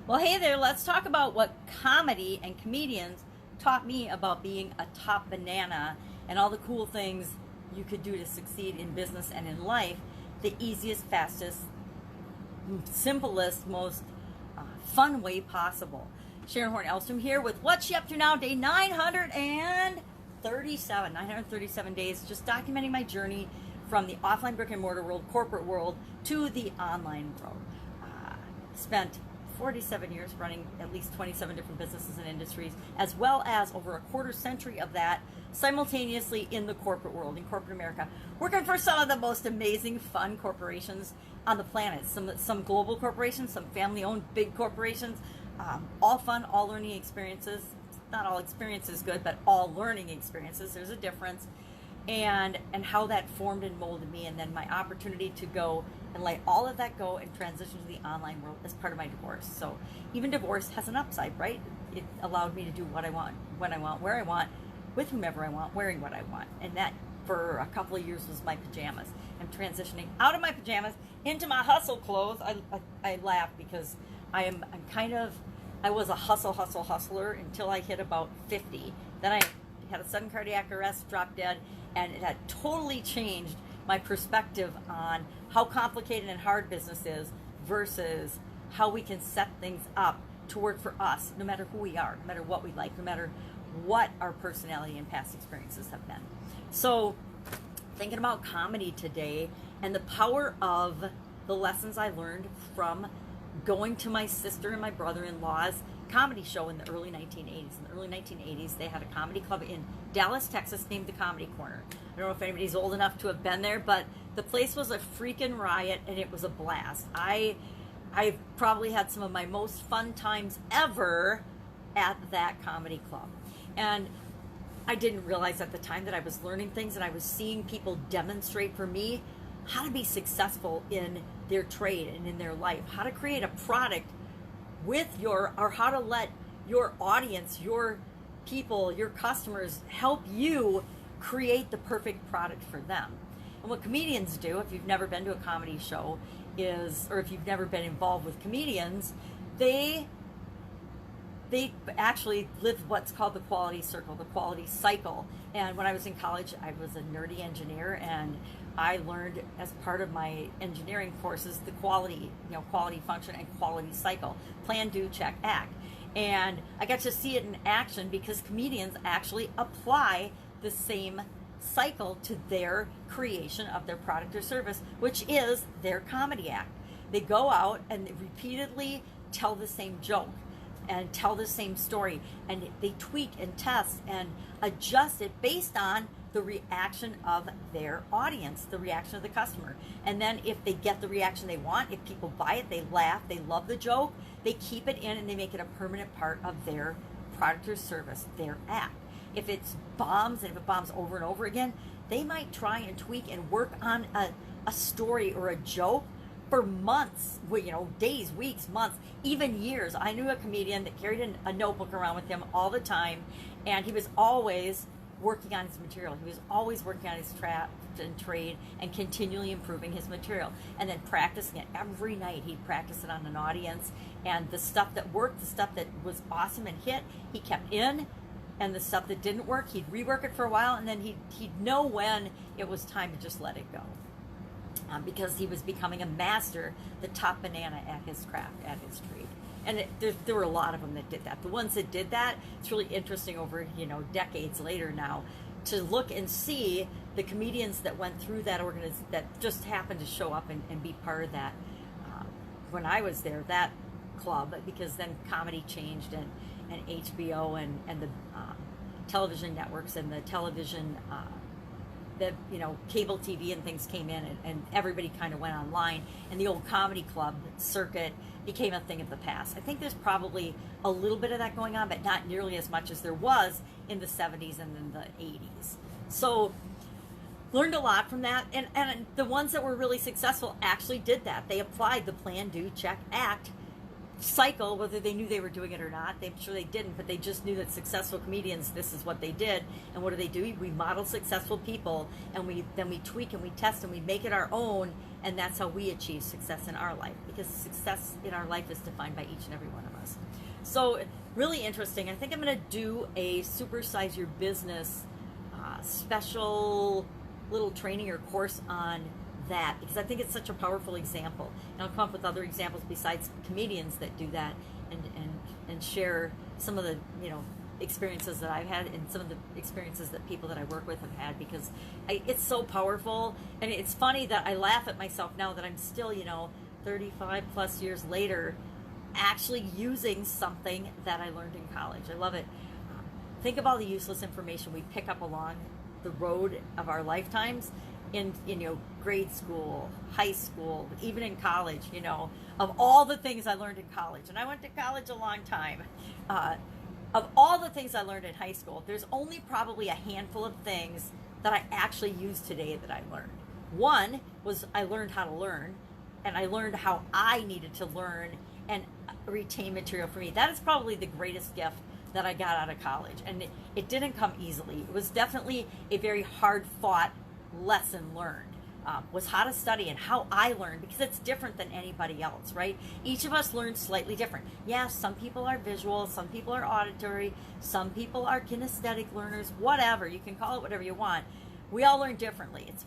Well, hey there, let's talk about what comedy and comedians taught me about being a top banana and all the cool things you could do to succeed in business and in life. The easiest, fastest, simplest, most fun way possible. Sharon Horne-Ellstrom here with What's She Up To Now, day 937 days, just documenting my journey from the offline brick and mortar world, corporate world, to the online world. Spent 47 years running at least 27 different businesses and industries, as well as over a quarter century of that simultaneously in the corporate world, in corporate America, working for some of the most amazing, fun corporations on the planet. Some global corporations, some family-owned big corporations, all fun, all learning experiences. Not all experiences good, but all learning experiences. There's a difference. And how that formed and molded me, and then my opportunity to go and let all of that go and transition to the online world as part of my divorce. So even divorce has an upside, right? It allowed me to do what I want, when I want, where I want, with whomever I want, wearing what I want. And that for a couple of years was my pajamas. I'm transitioning out of my pajamas into my hustle clothes. I laugh because I was a hustler until I hit about 50. Then I had a sudden cardiac arrest, dropped dead, and it had totally changed my perspective on how complicated and hard business is versus how we can set things up to work for us, no matter who we are, no matter what we like, no matter what our personality and past experiences have been. So thinking about comedy today and the power of the lessons I learned from going to my sister and my brother-in-law's comedy show in the early 1980s. In the early 1980s, they had a comedy club in Dallas, Texas, named the Comedy Corner. I don't know if anybody's old enough to have been there, but the place was a freaking riot, and it was a blast. I probably had some of my most fun times ever at that comedy club. And I didn't realize at the time that I was learning things, and I was seeing people demonstrate for me how to be successful in their trade and in their life, how to create a product or how to let your audience, your people, your customers help you create the perfect product for them. And what comedians do, if you've never been to a comedy show, or if you've never been involved with comedians, they actually live what's called the quality circle, the quality cycle. And when I was in college, I was a nerdy engineer, and I learned as part of my engineering courses the quality function and quality cycle: plan, do, check, act. And I got to see it in action because comedians actually apply the same cycle to their creation of their product or service, which is their comedy act. They go out and they repeatedly tell the same joke and tell the same story, and they tweak and test and adjust it based on the reaction of their audience, the reaction of the customer. And then if they get the reaction they want, if people buy it, they laugh, they love the joke, they keep it in and they make it a permanent part of their product or service, their act. If it bombs, and if it bombs over and over again, they might try and tweak and work on a story or a joke for months, days, weeks, months, even years. I knew a comedian that carried a notebook around with him all the time, and he was always working on his material. He was always working on his craft and trade and continually improving his material, and then practicing it every night. He'd practice it on an audience, and the stuff that worked, the stuff that was awesome and hit, he kept in, and the stuff that didn't work, he'd rework it for a while, and then he'd know when it was time to just let it go. Because he was becoming a master, the top banana at his craft, at his trade. And there were a lot of them that did that. The ones that did that, it's really interesting over, decades later now, to look and see the comedians that went through that that just happened to show up and be part of that. When I was there, that club, because then comedy changed, and HBO and the television networks and the television cable TV and things came in, and everybody kind of went online, and the old comedy club circuit became a thing of the past. I think there's probably a little bit of that going on, but not nearly as much as there was in the 70s and in the 80s. So learned a lot from that, and the ones that were really successful actually did that. They applied the plan, do, check, act cycle, whether they knew they were doing it or not. I'm sure they didn't, but they just knew that successful comedians, this is what they did. And what do? We model successful people, and then we tweak and we test and we make it our own, and that's how we achieve success in our life, because success in our life is defined by each and every one of us. So really interesting. I think I'm going to do a Supersize Your Business special little training or course on that, because I think it's such a powerful example. And I'll come up with other examples besides comedians that do that, and share some of the experiences that I've had and some of the experiences that people that I work with have had, because it's so powerful. And it's funny that I laugh at myself now that I'm still 35 plus years later actually using something that I learned in college. I love it. Think of all the useless information we pick up along the road of our lifetimes in grade school, high school, even in college, of all the things I learned in college. And I went to college a long time. Of all the things I learned in high school, there's only probably a handful of things that I actually use today that I learned. One was I learned how to learn, and I learned how I needed to learn and retain material for me. That is probably the greatest gift that I got out of college. And it didn't come easily. It was definitely a very hard-fought lesson learned. Was how to study and how I learned, because it's different than anybody else, right? Each of us learns slightly different. Yeah, some people are visual, some people are auditory, some people are kinesthetic learners, whatever. You can call it whatever you want. We all learn differently. It's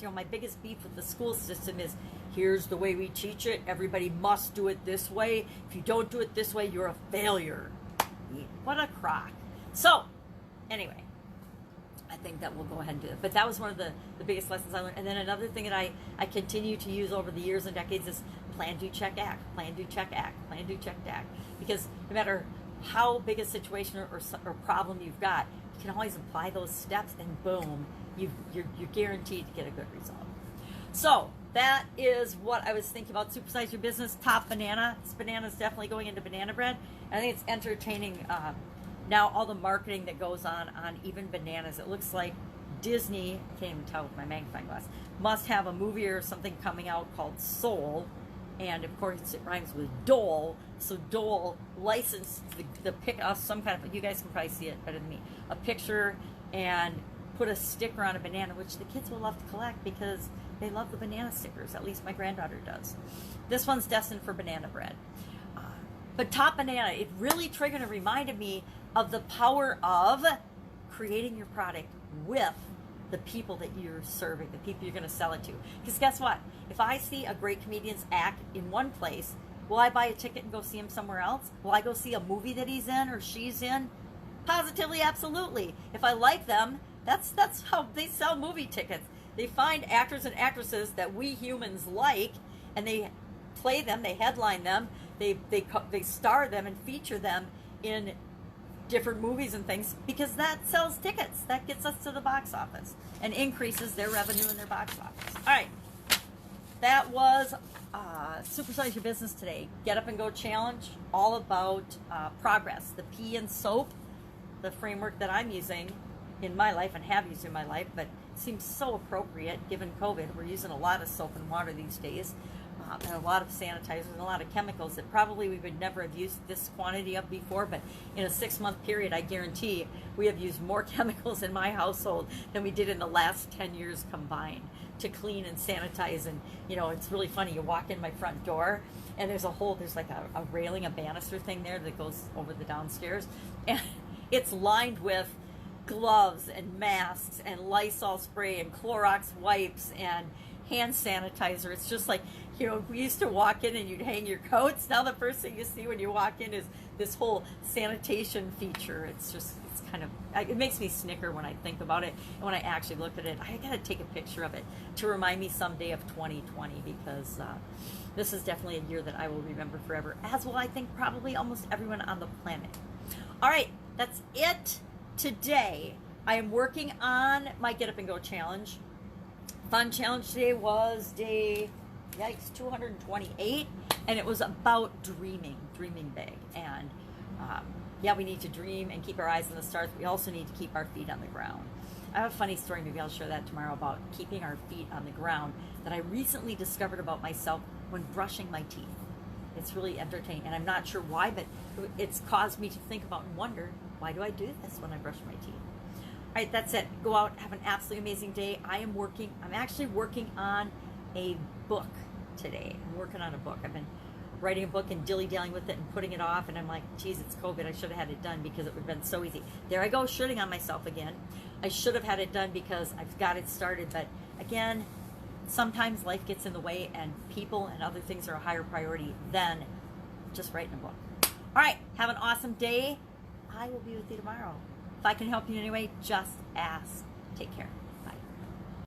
my biggest beef with the school system is, here's the way we teach it. Everybody must do it this way. If you don't do it this way, you're a failure. What a crock. So, anyway, I think that we'll go ahead and do it. But that was one of the biggest lessons I learned. And then another thing that I continue to use over the years and decades is plan, do, check, act. Plan, do, check, act. Plan, do, check, act. Because no matter how big a situation or problem you've got, you can always apply those steps, and boom, you're guaranteed to get a good result. So that is what I was thinking about. Supersize Your Business, Top Banana. This banana is definitely going into banana bread. And I think it's entertaining. Now all the marketing that goes on even bananas. It looks like Disney, I can't even tell with my magnifying glass, must have a movie or something coming out called Soul. And of course it rhymes with Dole. So Dole licensed the some kind of, you guys can probably see it better than me, a picture, and put a sticker on a banana, which the kids will love to collect because they love the banana stickers. At least my granddaughter does. This one's destined for banana bread. But Top Banana, it really triggered and reminded me of the power of creating your product with the people that you're serving, the people you're going to sell it to. Because guess what? If I see a great comedian's act in one place, will I buy a ticket and go see him somewhere else? Will I go see a movie that he's in or she's in? Positively, absolutely. If I like them, that's how they sell movie tickets. They find actors and actresses that we humans like, and they play them, they headline them, they star them and feature them in different movies and things, because that sells tickets. That gets us to the box office and increases their revenue in their box office. All right, that was Supersize Your Business today. Get Up and Go Challenge, all about progress. The P in SOAP, the framework that I'm using in my life and have used in my life, but seems so appropriate given COVID. We're using a lot of soap and water these days. And a lot of sanitizers and a lot of chemicals that probably we would never have used this quantity of before, but in a 6-month period, I guarantee we have used more chemicals in my household than we did in the last 10 years combined to clean and sanitize. And it's really funny, you walk in my front door and there's like a railing, a banister thing there that goes over the downstairs, and it's lined with gloves and masks and Lysol spray and Clorox wipes and hand sanitizer. It's just like, we used to walk in and you'd hang your coats. Now the first thing you see when you walk in is this whole sanitation feature. It's kind of, it makes me snicker when I think about it. And when I actually look at it, I got to take a picture of it to remind me someday of 2020, because this is definitely a year that I will remember forever, as will I think probably almost everyone on the planet. All right, that's it today. I am working on my Get Up and Go challenge. Fun challenge today was day, 228, and it was about dreaming big. And we need to dream and keep our eyes on the stars. We also need to keep our feet on the ground. I have a funny story, maybe I'll share that tomorrow, about keeping our feet on the ground that I recently discovered about myself when brushing my teeth. It's really entertaining, and I'm not sure why, but it's caused me to think about and wonder, why do I do this when I brush my teeth? All right, that's it. Go out, have an absolutely amazing day. I'm actually working on a book today. I'm working on a book. I've been writing a book and dilly-dallying with it and putting it off, and I'm like, geez, it's COVID. I should have had it done because it would have been so easy. There I go, shitting on myself again. I should have had it done because I've got it started, but again, sometimes life gets in the way and people and other things are a higher priority than just writing a book. All right, have an awesome day. I will be with you tomorrow. If I can help you in any way, just ask. Take care.